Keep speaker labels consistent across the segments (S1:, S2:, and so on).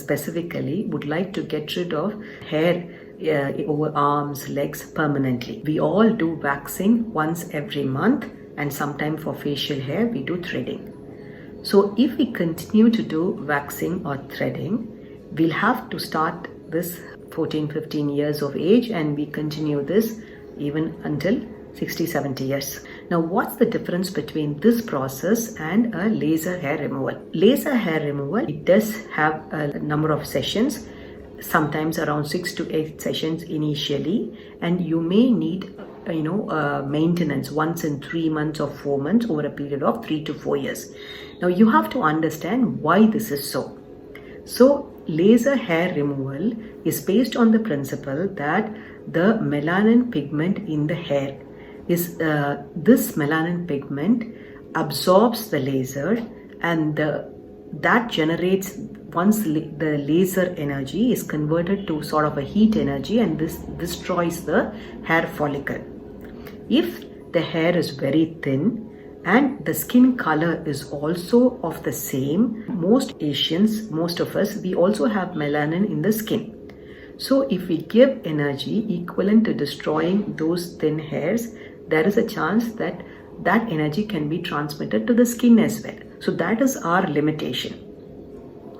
S1: specifically would like to get rid of hair over arms, legs permanently. We all do waxing once every month, and sometimes for facial hair we do threading. So if we continue to do waxing or threading, we'll have to start this 14-15 years of age, and we continue this even until 60-70 years. Now, what's the difference between this process and a laser hair removal? Laser hair removal, it does have a number of sessions, sometimes around 6 to 8 sessions initially, and you may need maintenance once in 3 months or 4 months over a period of 3 to 4 years. Now, you have to understand why this is so. So, laser hair removal is based on the principle that the melanin pigment in the hair is this melanin pigment absorbs the laser, and that generates, once the laser energy is converted to sort of a heat energy, and this destroys the hair follicle. If the hair is very thin and the skin color is also of the same, most Asians, most of us, we also have melanin in the skin. So if we give energy equivalent to destroying those thin hairs, there is a chance that that energy can be transmitted to the skin as well. So that is our limitation.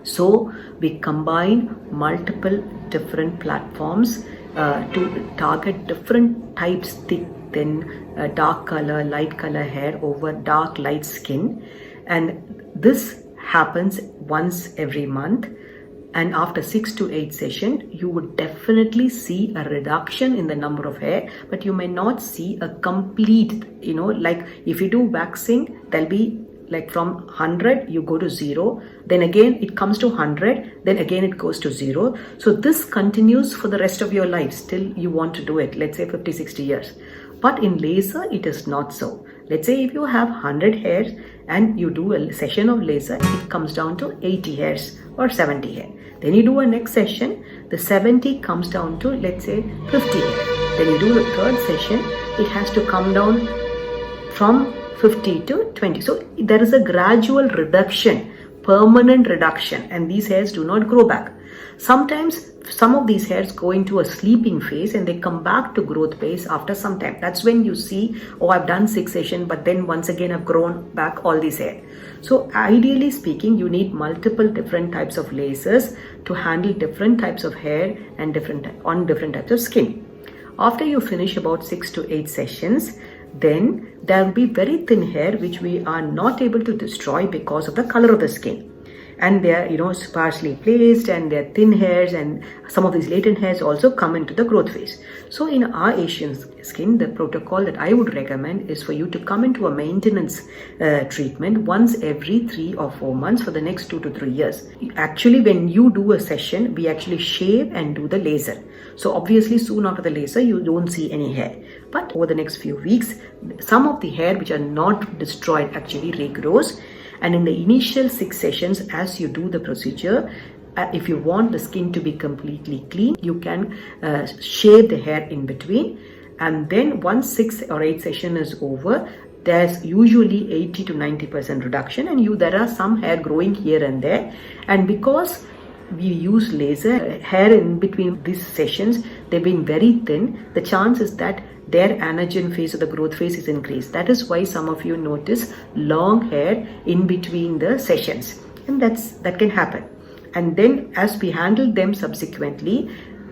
S1: So we combine multiple different platforms to target different types, thick, thin, dark color, light color hair over dark, light skin. And this happens once every month. And after 6 to 8 sessions, you would definitely see a reduction in the number of hair, but you may not see a complete, like if you do waxing, there'll be like from 100, you go to 0, then again it comes to 100, then again it goes to 0. So this continues for the rest of your life, still you want to do it, let's say 50, 60 years. But in laser, it is not so. Let's say if you have 100 hairs and you do a session of laser, it comes down to 80 hairs or 70 hair. Then you do a next session, the 70 comes down to, let's say, 50 hair. Then you do the third session, it has to come down from 50 to 20. So there is a gradual reduction, permanent reduction, and these hairs do not grow back. Sometimes some of these hairs go into a sleeping phase and they come back to growth phase after some time. That's when you see, oh, I've done 6 sessions, but then once again I've grown back all these hair. So ideally speaking, you need multiple different types of lasers to handle different types of hair and different types of skin. After you finish about 6 to 8 sessions, then there will be very thin hair which we are not able to destroy because of the color of the skin. And they are, sparsely placed, and they're thin hairs, and some of these latent hairs also come into the growth phase. So in our Asian skin, the protocol that I would recommend is for you to come into a maintenance treatment once every 3 or 4 months for the next 2 to 3 years. Actually, when you do a session, we actually shave and do the laser. So obviously soon after the laser, you don't see any hair. But over the next few weeks, some of the hair which are not destroyed actually regrows. And in the initial 6 sessions, as you do the procedure, if you want the skin to be completely clean, you can shave the hair in between. And then once 6 or 8 session is over, there's usually 80 to 90% reduction, and there are some hair growing here and there. And because we use laser, hair in between these sessions, they've been very thin, the chance is that their anagen phase or the growth phase is increased. That is why some of you notice long hair in between the sessions, and that can happen. And then as we handle them subsequently,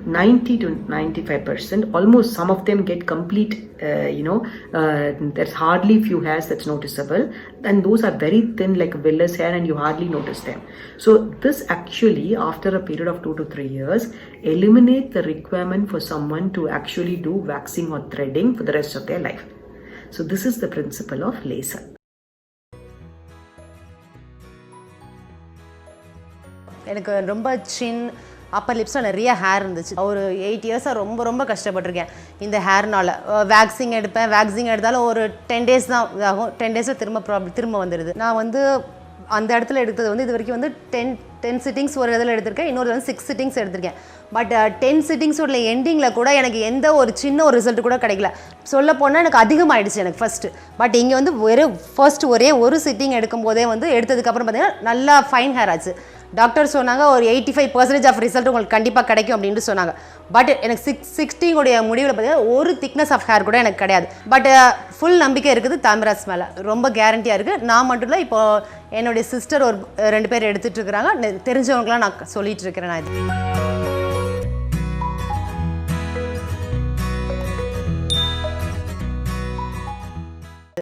S1: 90 to 95%, almost some of them get complete, there's hardly few hairs that's noticeable, and those are very thin like vellus hair, and you hardly notice them. So this actually, after a period of 2 to 3 years, eliminate the requirement for someone to actually do waxing or threading for the rest of their life. So this is the principle of laser.
S2: எனக்கு ரொம்ப சின் அப்பர் லிப்ஸில் நிறைய hair இருந்துச்சு. ஒரு 8 இயர்ஸாக ரொம்ப கஷ்டப்பட்டிருக்கேன் இந்த ஹேர்னால். Waxing எடுத்தாலும் ஒரு 10 டேஸ் தான் ஆகும். 10 டேஸில் திரும்ப வந்துடுது. நான் அந்த இடத்துல எடுத்தது இது வரைக்கும் 10 சிட்டிங்ஸ் ஒரு இதில் எடுத்திருக்கேன், இன்னொரு 6 சிட்டிங்ஸ் எடுத்திருக்கேன். பட் 10 சிட்டிங்ஸோட எண்டிங்கில் கூட எனக்கு எந்த ஒரு சின்ன ஒரு ரிசல்ட் கூட கிடைக்கல. சொல்ல போனால் எனக்கு அதிகமாகிடுச்சு எனக்கு ஃபஸ்ட்டு. பட் இங்கே ஒரே ஒரு சிட்டிங் எடுக்கும் போதே எடுத்ததுக்கப்புறம் பார்த்தீங்கன்னா நல்லா ஃபைன் ஹேர் ஆச்சு. டாக்டர் சொன்னாங்க ஒரு 85% ஆஃப் ரிசல்ட் உங்களுக்கு கண்டிப்பாக கிடைக்கும் அப்படின்ட்டு சொன்னாங்க. பட் எனக்கு 60 உடைய முடிவில் பார்த்தீங்கன்னா ஒரு திக்னஸ் ஆஃப் ஹேர் கூட எனக்கு கிடையாது. பட் ஃபுல் நம்பிக்கை இருக்குது தாமிராஸ் மேலே, ரொம்ப கேரண்டியாக இருக்குது. நான் மட்டும் இல்லை, இப்போது என்னுடைய சிஸ்டர் ஒரு 2 பேர் எடுத்துகிட்டு இருக்கிறாங்க, தெரிஞ்சவங்களாம் நான் சொல்லிகிட்டு இருக்கிறேன். நான் இது